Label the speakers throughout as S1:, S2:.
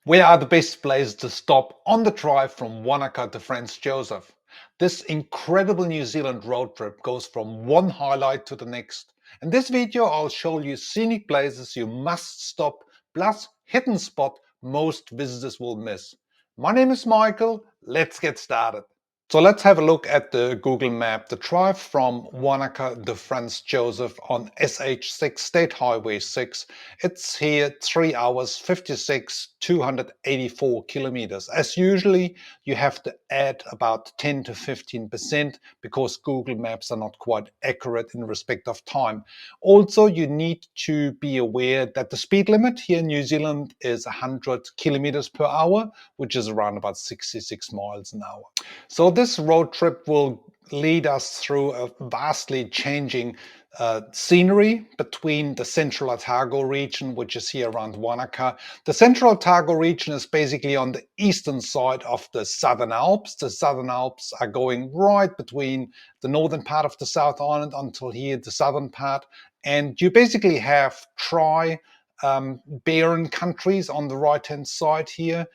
S1: Where are the best places to stop on the drive from Wanaka to Franz Josef? This incredible New Zealand road trip goes from one highlight to the next. In this video I'll show you scenic places you must stop, plus hidden spot most visitors will miss. My name is Michael, let's get started. So let's have a look at the Google map. The drive from Wanaka to Franz Josef on SH6 State Highway 6. It's here 3 hours 56, 284 kilometers. As usually, you have to add about 10 to 15% because Google Maps are not quite accurate in respect of time. Also, you need to be aware that the speed limit here in New Zealand is 100 kilometers per hour, which is around about 66 miles an hour. So this road trip will lead us through a vastly changing scenery between the central Otago region, which is here around Wanaka. The central Otago region is basically on the eastern side of the Southern Alps. The Southern Alps are going right between the northern part of the South Island until here, the southern part. And you basically have dry, barren countries on the right-hand side here,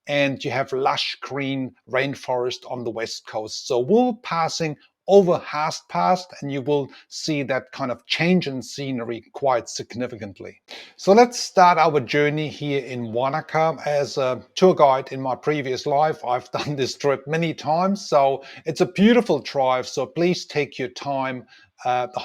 S1: and you have lush green rainforest on the west coast. So we're passing over Haast Pass, and you will see that kind of change in scenery quite significantly. So let's start our journey here in Wanaka. As a tour guide in my previous life, I've done this trip many times, so it's a beautiful drive, so please take your time.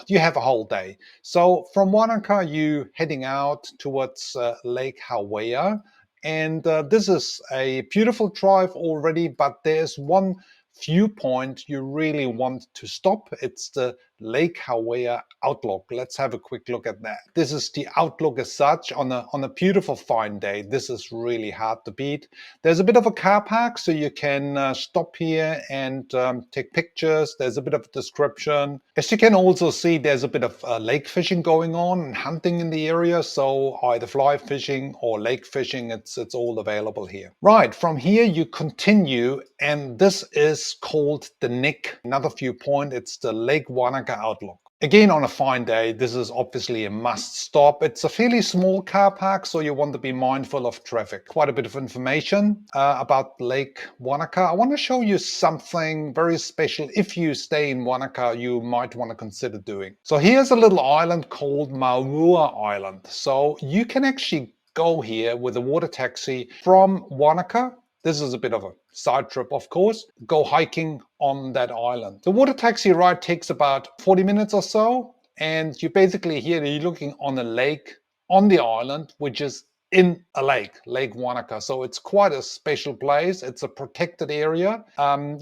S1: You have a whole day. So from Wanaka, you heading out towards Lake Hawea. And this is a beautiful drive already, but there's one viewpoint you really want to stop. It's the Lake Hawea outlook. Let's have a quick look at that. This is the outlook as such on a beautiful fine day. This is really hard to beat. There's a bit of a car park, so you can stop here and take pictures. There's a bit of a description. As you can also see, there's a bit of lake fishing going on and hunting in the area. So either fly fishing or lake fishing, it's all available here. Right, from here you continue, and this is called the 𝗥𝗲𝗹𝗃𝗃. Another viewpoint, it's the Lake Wanaka outlook. Again, on a fine day, this is obviously a must stop. It's a fairly small car park, so you want to be mindful of traffic. Quite a bit of information about Lake Wanaka. I want to show you something very special. If you stay in Wanaka, you might want to consider doing. So here's a little island called Makarora Island. So you can actually go here with a water taxi from Wanaka. This is a bit of a side trip, of course. Go hiking on that island. The water taxi ride takes about 40 minutes or so. And you basically here, you're looking on a lake on the island, which is in a lake, Lake Wanaka. So it's quite a special place. It's a protected area.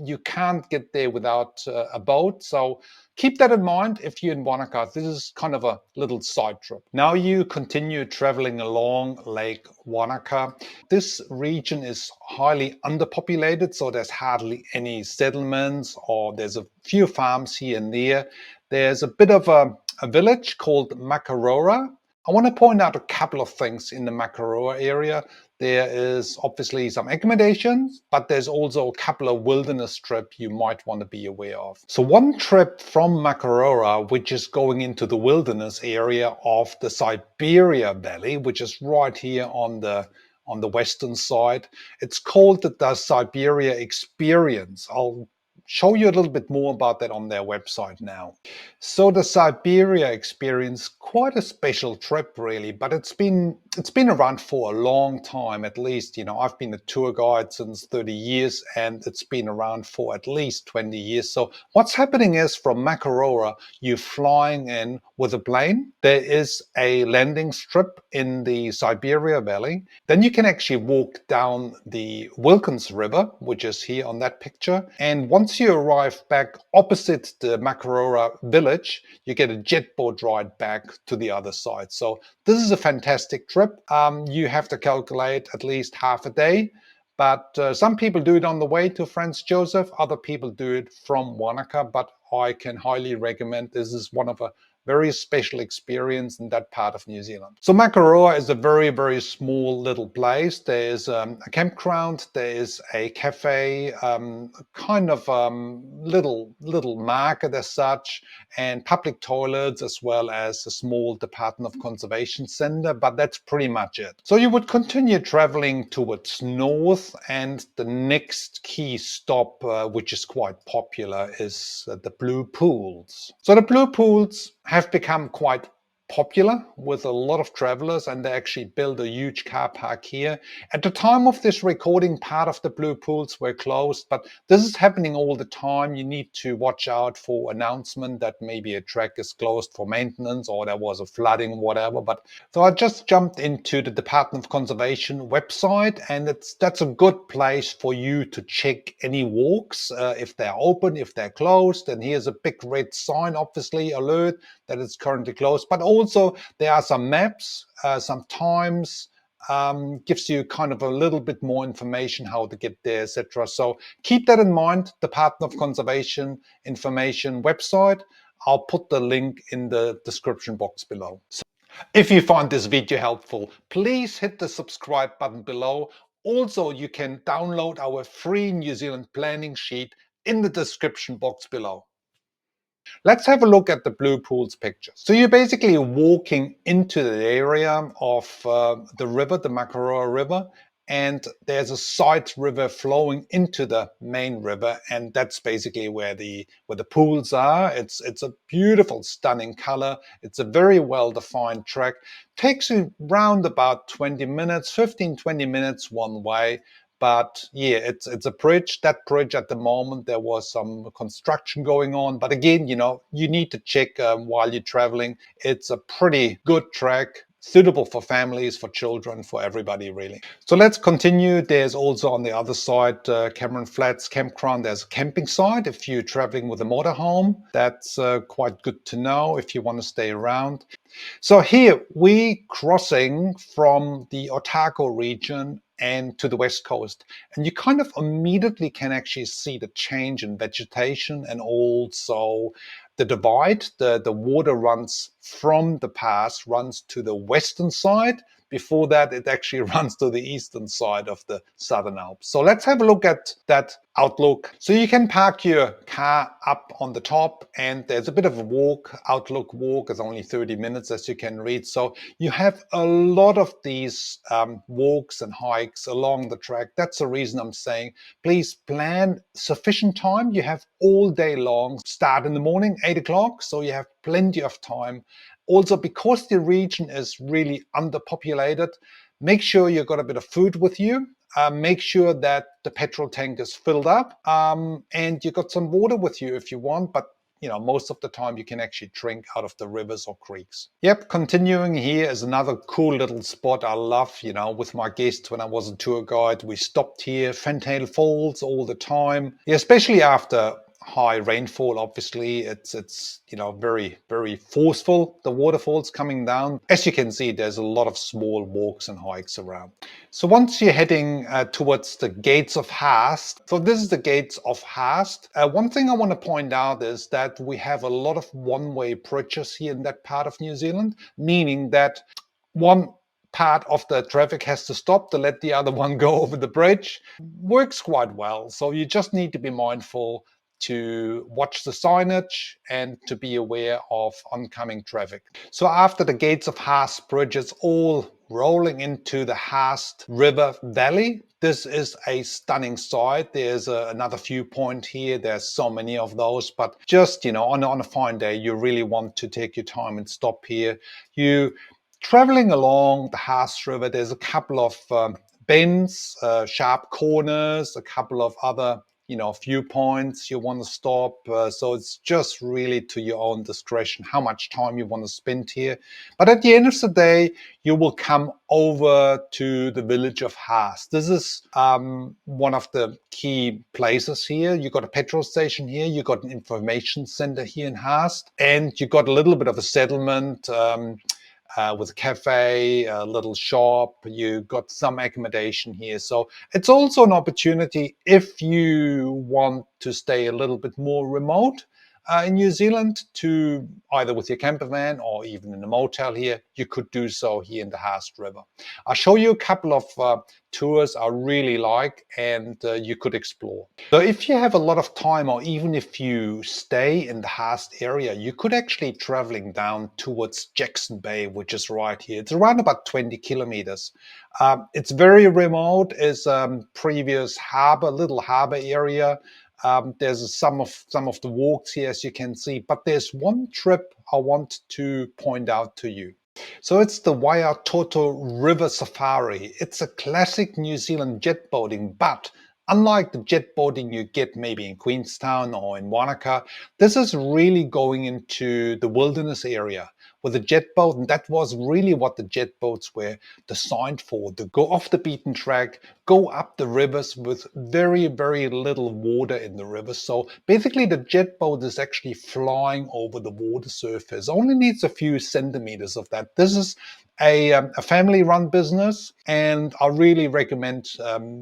S1: You can't get there without a boat. So keep that in mind if you're in Wanaka. This is kind of a little side trip. Now you continue traveling along Lake Wanaka. This region is highly underpopulated, so there's hardly any settlements, or there's a few farms here and there. There's a bit of a village called Makarora. I want to point out a couple of things in the Makarora area. There is obviously some accommodations, but there's also a couple of wilderness trips you might want to be aware of. So one trip from Makarora, which is going into the wilderness area of the Siberia Valley, which is right here on the western side. It's called the Siberia Experience. I'll show you a little bit more about that on their website now. So the Siberia Experience, quite a special trip really, but it's been around for a long time. At least, you know, I've been a tour guide since 30 years and it's been around for at least 20 years. So what's happening is from Makarora, you're flying in with a plane. There is a landing strip in the Siberia Valley. Then you can actually walk down the 𝗏𝗏𝗃𝗏𝗃 River, which is here on that picture. And once you arrive back opposite the Makarora village, you get a jet boat ride back to the other side. So this is a fantastic trip. You have to calculate at least half a day. But some people do it on the way to Franz Josef. Other people do it from Wanaka. But I can highly recommend, this is one of a very special experience in that part of New Zealand. So Makarora is a very, very small little place. There is a campground, there is a cafe, kind of little market as such, and public toilets, as well as a small Department of Conservation center, but that's pretty much it. So you would continue traveling towards north, and the next key stop, which is quite popular, is the Blue Pools. So the Blue Pools have become quite popular with a lot of travelers, and they actually built a huge car park here. At the time of this recording, part of the Blue Pools were closed, but this is happening all the time. You need to watch out for announcement that maybe a track is closed for maintenance or there was a flooding or whatever. But so I just jumped into the Department of Conservation website, and that's a good place for you to check any walks, if they're open, if they're closed. And here's a big red sign, obviously, alert that it's currently closed. But also there are some maps, some times, gives you kind of a little bit more information how to get there, etc. So keep that in mind. Department of Conservation information website. I'll put the link in the description box below. So if you find this video helpful, please hit the subscribe button below. Also, you can download our free New Zealand planning sheet in the description box below. Let's have a look at the Blue Pools picture. So you're basically walking into the area of the river, the Makarora River, and there's a side river flowing into the main river, and that's basically where the pools are. It's a beautiful, stunning color. It's a very well-defined track. Takes you round about 20 minutes, 15-20 minutes one way. But yeah, it's a bridge. That bridge at the moment, there was some construction going on. But again, you know, you need to check while you're traveling. It's a pretty good track, suitable for families, for children, for everybody really. So let's continue. There's also on the other side, Cameron Flats campground. There's a camping site if you're traveling with a motorhome. That's quite good to know if you want to stay around. So here we crossing from the Otago region and to the west coast, and you kind of immediately can actually see the change in vegetation, and also the divide. The water runs from the pass, runs to the western side. Before that, it actually runs to the eastern side of the Southern Alps. So let's have a look at that outlook. So you can park your car up on the top, and there's a bit of a walk. Outlook walk is only 30 minutes, as you can read. So you have a lot of these walks and hikes along the track. That's the reason I'm saying, please plan sufficient time. You have all day long. Start in the morning, 8 o'clock, so you have plenty of time. Also, because the region is really underpopulated, make sure you've got a bit of food with you. Make sure that the petrol tank is filled up, and you got some water with you if you want. But you know, most of the time you can actually drink out of the rivers or creeks. Yep, continuing here is another cool little spot I love. You know, with my guests when I was a tour guide, we stopped here, Fantail Falls all the time. Yeah, especially after high rainfall, obviously it's you know, very, very forceful, the waterfalls coming down. As you can see, there's a lot of small walks and hikes around. So once you're heading towards the Gates of Haast, so this is the Gates of Haast. One thing I want to point out is that we have a lot of one-way bridges here in that part of New Zealand, meaning that one part of the traffic has to stop to let the other one go over the bridge. Works quite well. So you just need to be mindful to watch the signage and to be aware of oncoming traffic. So after the Gates of Haast Bridge, it's all rolling into the Haast River Valley. This is a stunning sight. There's another viewpoint here. There's so many of those, but just, you know, on a fine day, you really want to take your time and stop here. You traveling along the Haast River, there's a couple of bends, sharp corners, a couple of other, you know, viewpoints you want to stop. So it's just really to your own discretion how much time you want to spend here. But at the end of the day, you will come over to the village of Haast. This is one of the key places here. You got a petrol station here. You got an information center here in Haast, and you got a little bit of a settlement. With a cafe, a little shop, you got some accommodation here. So it's also an opportunity if you want to stay a little bit more remote. in New Zealand to either with your camper van or even in a motel here, you could do so here in the Haast River. I'll show you a couple of tours I really like and you could explore. So if you have a lot of time, or even if you stay in the Haast area, you could actually traveling down towards Jackson Bay, which is right here. It's around about 20 kilometers. It's very remote. It's previous harbor, little harbor area. There's some of the walks here, as you can see, but there's one trip I want to point out to you. So it's the Okarito River Safari. It's a classic New Zealand jet boating, but unlike the jet boating you get maybe in Queenstown or in Wanaka, this is really going into the wilderness area with a jet boat, and that was really what the jet boats were designed for, to go off the beaten track, go up the rivers with very, very little water in the rivers. So basically the jet boat is actually flying over the water surface, only needs a few centimeters of that. This is a family-run business, and I really recommend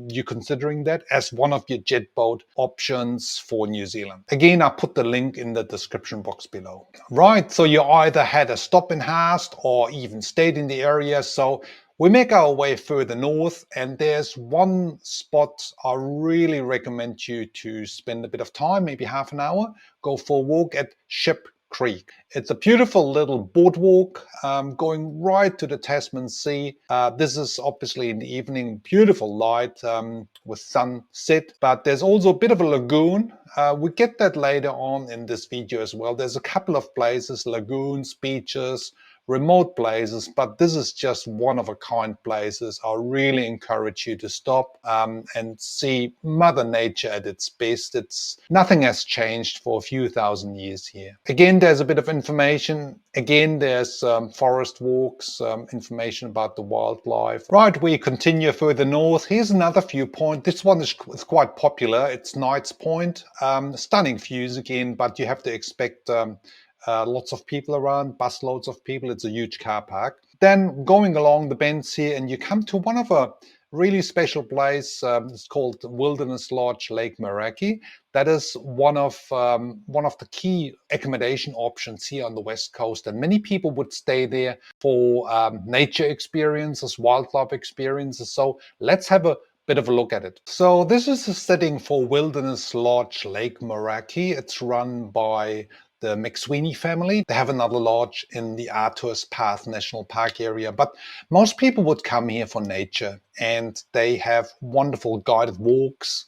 S1: you considering that as one of your jet boat options for New Zealand. Again, I put the link in the description box below. Right, so you either had a stop in Haast or even stayed in the area. So we make our way further north, and there's one spot I really recommend you to spend a bit of time, maybe half an hour, go for a walk at Ship Creek. It's a beautiful little boardwalk going right to the Tasman Sea. This is obviously in the evening, beautiful light with sunset, but there's also a bit of a lagoon. We get that later on in this video as well. There's a couple of places, lagoons, beaches, remote places, but this is just one of a kind places. I really encourage you to stop and see Mother Nature at its best. Nothing has changed for a few thousand years here. Again, there's a bit of information. Again, there's forest walks, information about the wildlife. Right, we continue further north. Here's another viewpoint. This one is quite popular. It's Knight's Point. Stunning views again, but you have to expect lots of people around, busloads of people. It's a huge car park. Then going along the bends here, and you come to one of a really special place. It's called Wilderness Lodge Lake Moeraki. That is one of the key accommodation options here on the west coast, and many people would stay there for nature experiences, wildlife experiences. So let's have a bit of a look at it. So this is the setting for Wilderness Lodge Lake Moeraki. It's run by the McSweeney family. They have another lodge in the Haast Pass National Park area, but most people would come here for nature, and they have wonderful guided walks.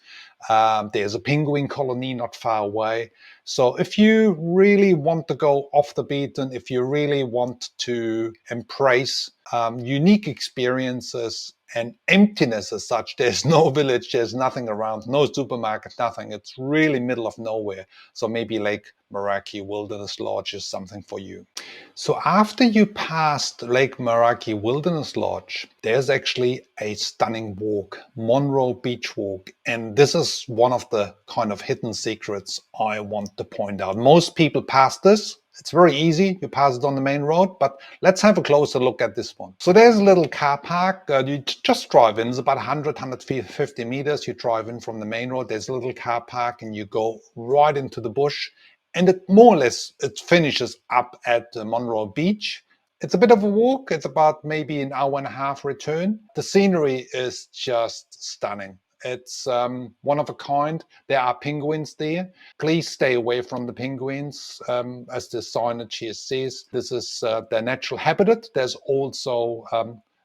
S1: There's a penguin colony not far away. So if you really want to go off the beaten, if you really want to embrace unique experiences and emptiness as such, there's no village, there's nothing around, no supermarket, nothing. It's really middle of nowhere. So maybe Lake Moeraki Wilderness Lodge is something for you. So after you passed Lake Moeraki Wilderness Lodge, there's actually a stunning walk, Monro Beach Walk. And this is one of the kind of hidden secrets I want to point out. Most people pass this. It's very easy. You pass it on the main road, but let's have a closer look at this one. So there's a little car park. You just drive in. It's about 100, 150 meters. You drive in from the main road. There's a little car park, and you go right into the bush. And it more or less, it finishes up at Monro Beach. It's a bit of a walk. It's about maybe an hour and a half return. The scenery is just stunning. It's one of a kind. There are penguins there. Please stay away from the penguins. As the signage here says, this is their natural habitat. There's also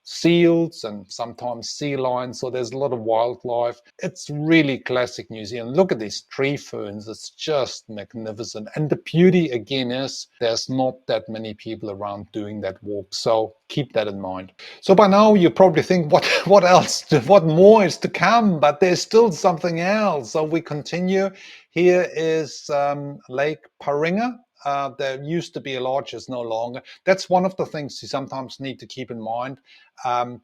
S1: seals and sometimes sea lions, so there's a lot of wildlife. It's really classic New Zealand. Look at these tree ferns. It's just magnificent. And the beauty again is there's not that many people around doing that walk, so keep that in mind. So by now you probably think, what else, what more is to come? But there's still something else. So we continue. Here is Lake Paringa. There used to be a lodge, it's no longer. That's one of the things you sometimes need to keep in mind.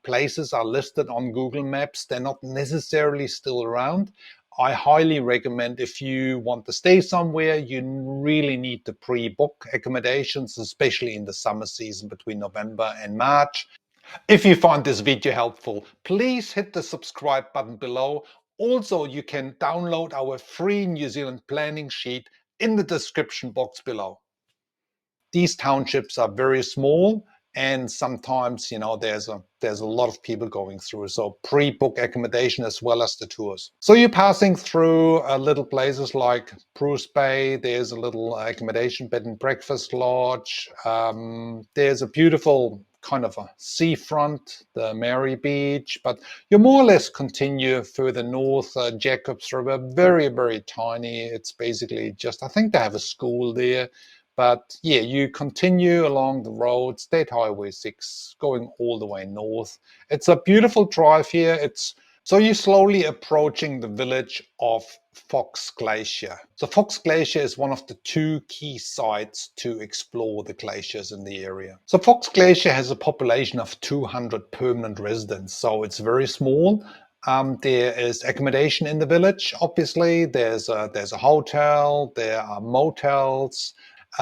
S1: Places are listed on Google Maps. They're not necessarily still around. I highly recommend, if you want to stay somewhere, you really need to pre-book accommodations, especially in the summer season between November and March. If you found this video helpful, please hit the subscribe button below. Also, you can download our free New Zealand planning sheet in the description box below. These townships are very small, and sometimes, you know, there's a lot of people going through, so pre-book accommodation as well as the tours. So you're passing through little places like Bruce Bay. There's a little accommodation bed and breakfast lodge. There's a beautiful kind of a seafront, the Monro Beach, but you more or less continue further north. Jacobs River, very, very tiny. It's basically just, I think they have a school there. But yeah, you continue along the road, State Highway 6, going all the way north. It's a beautiful drive here. So you're slowly approaching the village of 𝗏𝗏𝗃𝗏 Glacier. So 𝗏𝗏𝗃𝗏 Glacier is one of the two key sites to explore the glaciers in the area. So 𝗏𝗏𝗃𝗏 Glacier has a population of 200 permanent residents, so it's very small. There is accommodation in the village, obviously. There's a hotel, there are motels.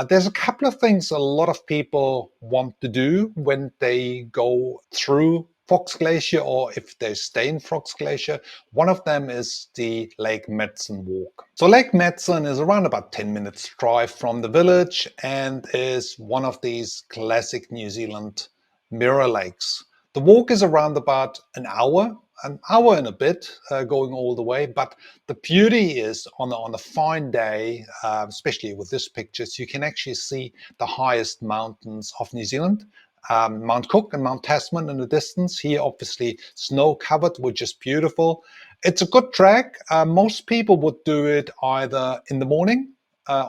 S1: There's a couple of things a lot of people want to do when they go through 𝗏𝗏𝗃𝗏 Glacier, or if they stay in 𝗏𝗏𝗃𝗏 Glacier. One of them is the Lake Matheson walk. So Lake Matheson is around about 10 minutes drive from the village and is one of these classic New Zealand mirror lakes. The walk is around about an hour and a bit, going all the way. But the beauty is on a fine day, especially with this pictures, you can actually see the highest mountains of New Zealand. Mount Cook and Mount Tasman in the distance. Here, obviously, snow-covered, which is beautiful. It's a good track. Most people would do it either in the morning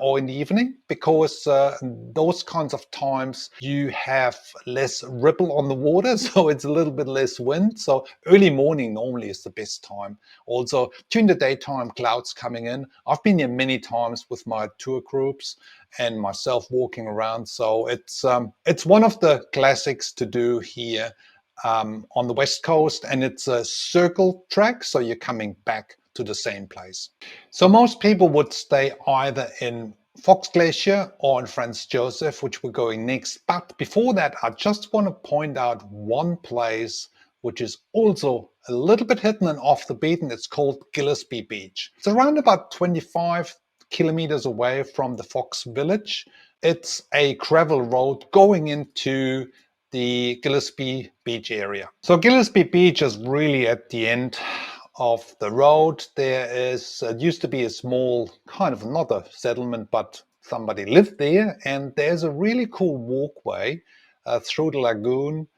S1: or in the evening, because those kinds of times you have less ripple on the water, so it's a little bit less wind. So early morning normally is the best time. Also during the daytime, clouds coming in. I've been here many times with my tour groups and myself walking around, so it's one of the classics to do here on the west coast, and it's a circle track, so you're coming back to the same place. So most people would stay either in 𝗏𝗏𝗃𝗏 Glacier or in Franz Josef, which we're going next. But before that, I just want to point out one place which is also a little bit hidden and off the beaten. It's called Gillespie Beach. It's around about 25 kilometers away from the 𝗏𝗏𝗃𝗏 village. It's a gravel road going into the Gillespie Beach area. So Gillespie Beach is really at the end of the road. It used to be a small, kind of not a settlement, but somebody lived there, and there's a really cool walkway through the lagoon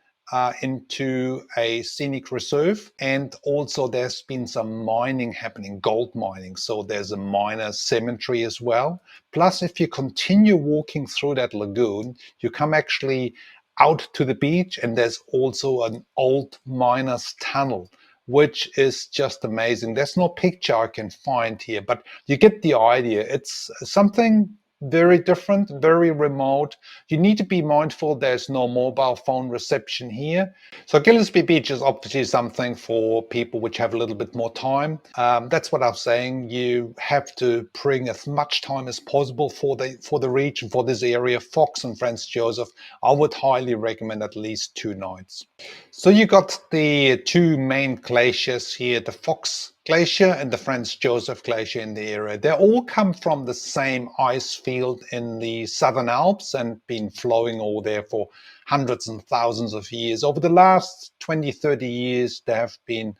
S1: into a scenic reserve. And also there's been some mining happening, gold mining, so there's a miner cemetery as well. Plus, if you continue walking through that lagoon, you come actually out to the beach, and there's also an old miner's tunnel, which is just amazing. There's no picture I can find here, but you get the idea. It's something very different, very remote. You need to be mindful there's no mobile phone reception here. So Gillespie Beach is obviously something for people which have a little bit more time. That's what I'm saying. You have to bring as much time as possible for the region, for this area, 𝗏𝗏𝗃𝗏 and Franz Josef. I would highly recommend at least 2 nights. So you got the two main glaciers here, the 𝗏𝗏𝗃𝗏 Glacier and the Franz Josef Glacier in the area. They all come from the same ice field in the Southern Alps and been flowing over there for hundreds and thousands of years. Over the last 20-30 years, they have been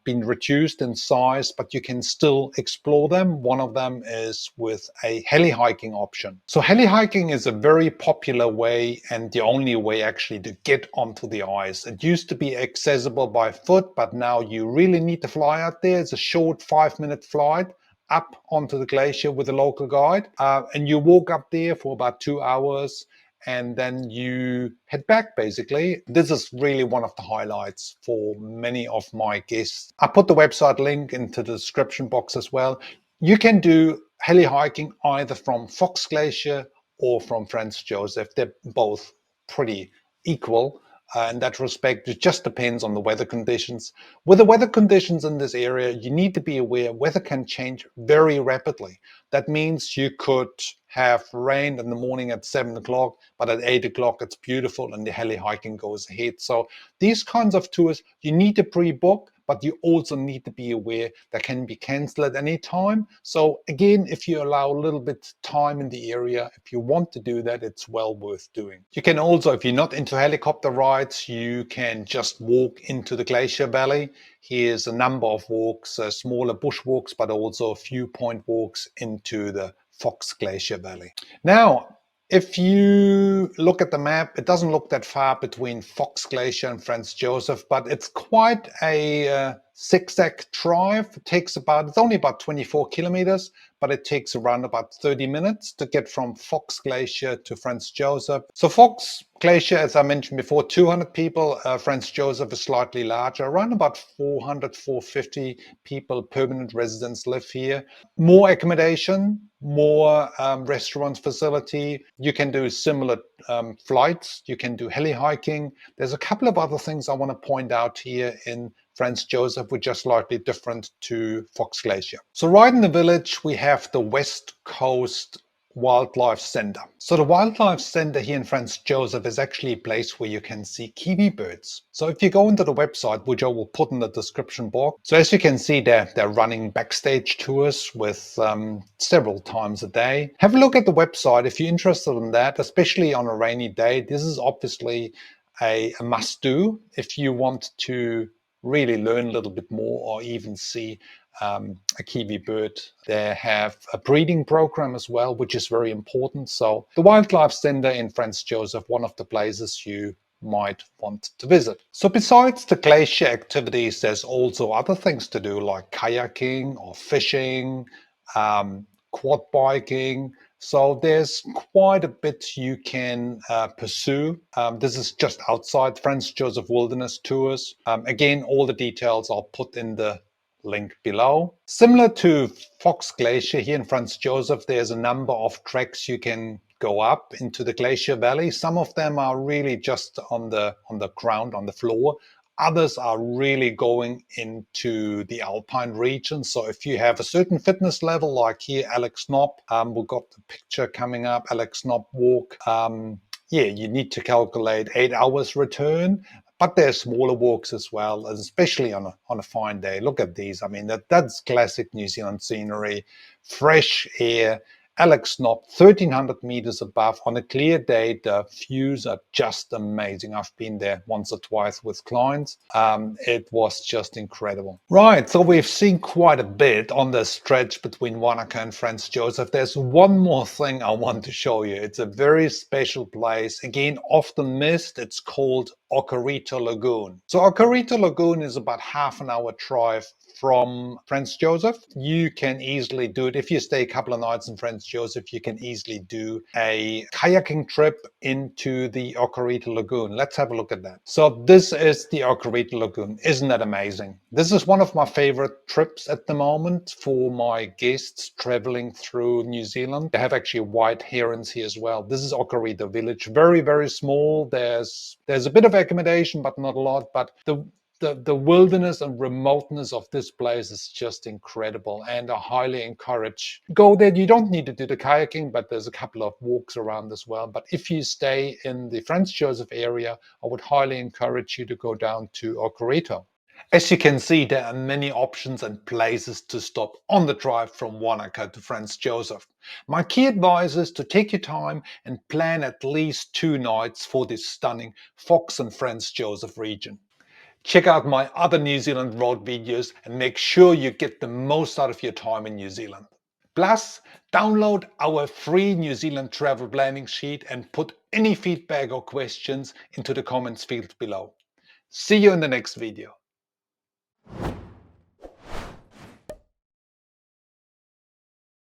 S1: reduced in size, but you can still explore them. One of them is with a heli-hiking option. So heli-hiking is a very popular way, and the only way actually to get onto the ice. It used to be accessible by foot, but now you really need to fly out there. It's a short 5-minute flight up onto the glacier with a local guide, and you walk up there for about 2 hours, and then you head back, basically. This is really one of the highlights for many of my guests. I put the website link into the description box as well. You can do heli-hiking either from 𝗏𝗏𝗃𝗏 Glacier or from Franz Josef. They're both pretty equal in that respect. It just depends on the weather conditions. With the weather conditions in this area, you need to be aware weather can change very rapidly. That means you could have rain in the morning at 7 o'clock, but at 8 o'clock it's beautiful and the heli-hiking goes ahead. So these kinds of tours, you need to pre-book, but you also need to be aware that can be cancelled at any time. So again, if you allow a little bit time in the area, if you want to do that, it's well worth doing. You can also, if you're not into helicopter rides, you can just walk into the glacier valley. Here's a number of walks, smaller bush walks, but also a few point walks into the 𝗏𝗏 Glacier Valley. Now, if you look at the map, it doesn't look that far between 𝗏𝗏 Glacier and Franz Josef, but it's quite a zigzag drive. It's only about 24 kilometers, but it takes around about 30 minutes to get from 𝗏𝗏 Glacier to Franz Josef. So 𝗏𝗏 Glacier, as I mentioned before, 200 people. Franz Josef is slightly larger, around about 400, 450 people, permanent residents live here. More accommodation, more restaurant facility. You can do similar flights. You can do heli-hiking. There's a couple of other things I want to point out here in Franz Josef, which are slightly different to 𝗏𝗏 Glacier. So right in the village, we have the West Coast Wildlife Center. So the Wildlife Center here in Franz Josef is actually a place where you can see kiwi birds. So if you go into the website, which I will put in the description box, so as you can see, they're running backstage tours with several times a day. Have a look at the website if you're interested in that, especially on a rainy day. This is obviously a must-do if you want to really learn a little bit more or even see a kiwi bird. They have a breeding program as well, which is very important. So the Wildlife Center in Franz Josef, one of the places you might want to visit. So besides the glacier activities, there's also other things to do like kayaking or fishing, quad biking. So there's quite a bit you can pursue. This is just outside Franz Josef Wilderness Tours. Again, all the details I'll put in the link below. Similar to 𝗏𝗏 Glacier here in Franz Josef, there's a number of treks you can go up into the glacier valley. Some of them are really just on the ground, on the floor. Others are really going into the alpine region. So if you have a certain fitness level, like here, 𝗟𝗏𝗃𝗃𝗹, we've got the picture coming up, 𝗟𝗏𝗃𝗃 walk. Yeah, you need to calculate 8 hours return. But there's smaller walks as well, especially on a fine day. Look at these. I mean, that's classic New Zealand scenery, fresh air. 𝗟𝗏𝗃𝗃𝗃, 1,300 meters above. On a clear day, the views are just amazing. I've been there once or twice with clients. It was just incredible. Right, so we've seen quite a bit on the stretch between Wanaka and Franz Josef. There's one more thing I want to show you. It's a very special place. Again, often missed. It's called Okarito Lagoon. So Okarito Lagoon is about half an hour drive from Franz Josef. You can easily do it. If you stay a couple of nights in Franz Josef, you can easily do a kayaking trip into the Okarito Lagoon. Let's have a look at that. So this is the Okarito Lagoon. Isn't that amazing? This is one of my favorite trips at the moment for my guests traveling through New Zealand. They have actually white herons here as well. This is Okarito village. Very, very small. There's a bit of accommodation, but not a lot. But the wilderness and remoteness of this place is just incredible, and I highly encourage go there. You don't need to do the kayaking, but there's a couple of walks around as well. But if you stay in the Franz Josef area, I would highly encourage you to go down to Okarito. As you can see, there are many options and places to stop on the drive from Wanaka to Franz Josef. My key advice is to take your time and plan at least 2 nights for this stunning 𝗏𝗏 and Franz Josef region. Check out my other New Zealand road videos and make sure you get the most out of your time in New Zealand. Plus, download our free New Zealand travel planning sheet and put any feedback or questions into the comments field below. See you in the next video.